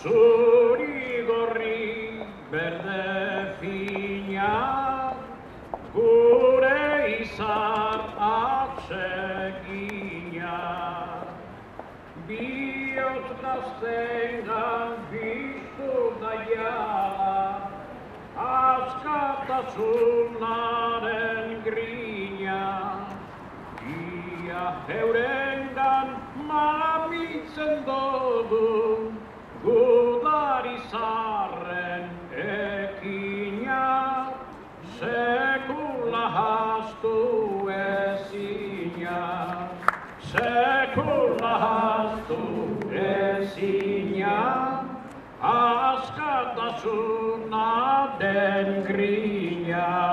zuri gorri berde fina, gure izar atsegina. Bihotz gaztengan biztu daia, askatasunaren grina. Ia eurengan mamitzen dugu, gudari zarren ekina, sekula hastu ezina, sekula hastu ezina, askatasuna den grina.